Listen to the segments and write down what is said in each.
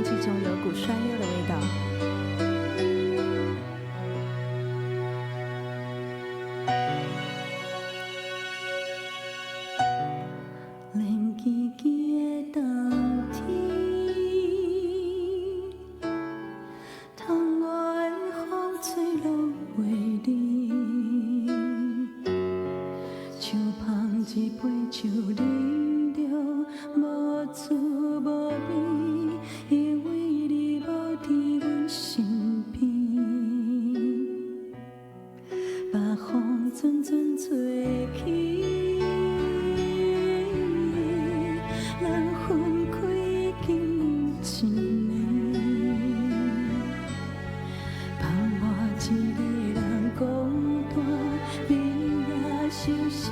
空气中有股酸溜的味道。冷叽叽的冬天，窗外的风吹落袂离，像捧一杯酒饮着无滋无味，因为你无伫阮身边，北风阵阵吹起，咱分开已经一年，盼我一个人孤单，你也相信，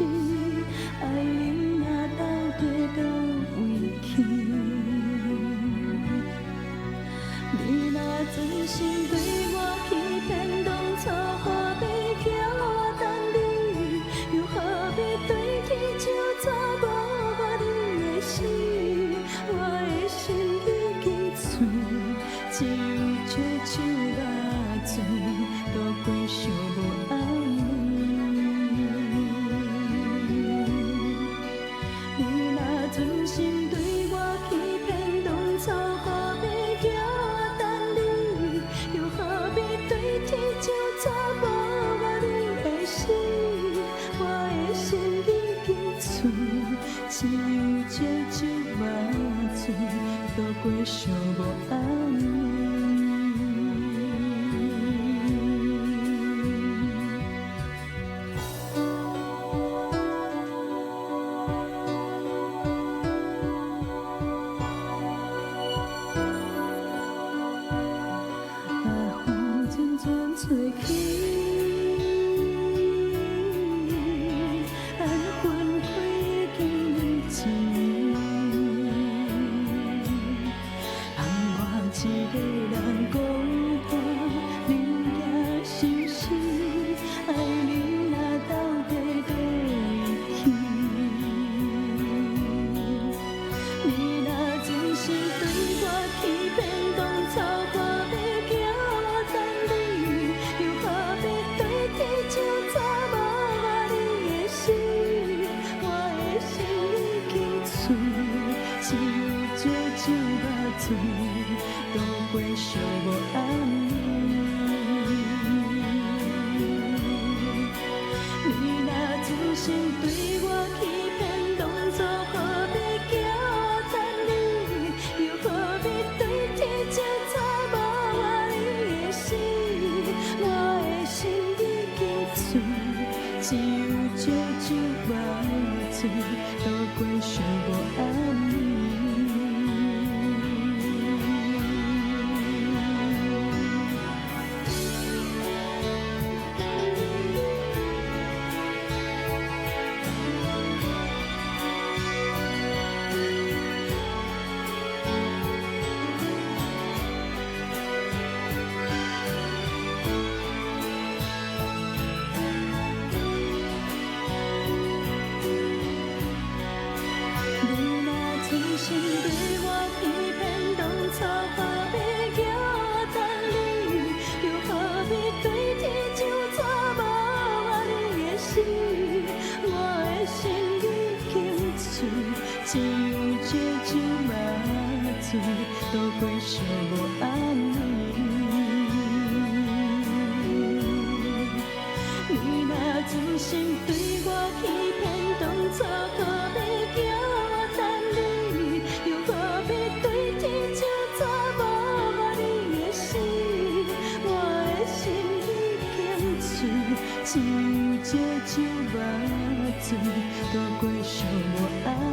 爱你若到底倒位去？你若真心对我欺骗，当初何必叫我等你？又何必对天就抓无我你的心？我的心已经碎，只有这酒目醉，渡过寂无暗暝。你若真心对我欺骗，当初何必叫我等你？又何必对天就抓无我你的心？我的心已经碎，只有这酒目醉，渡过寂无暗暝。北风阵阵吹起，咱分开已经一年，盼我一个人孤单，你也相信，爱你若到底倒位去？你若真心对我欺骗，当初何必叫我等你？又何必对天就抓无我你的心？我的心已经碎，只有这酒目醉，渡过寂无暗暝。你若真心对我欺骗，当初何必叫我等你？又何必对天就抓无我你的心？我的心已经碎，只有这酒目醉，渡过寂无暗暝。你若真心对我欺骗，当初何必叫我等你？又何必对天就抓无我你的心？我的心已经碎，只有这酒目醉，渡过寂无暗暝。你若真心对我欺骗，当初何必叫我等你？又何必对天就抓无我你的心？我的心已经碎，只有这酒目醉，渡过寂无暗暝。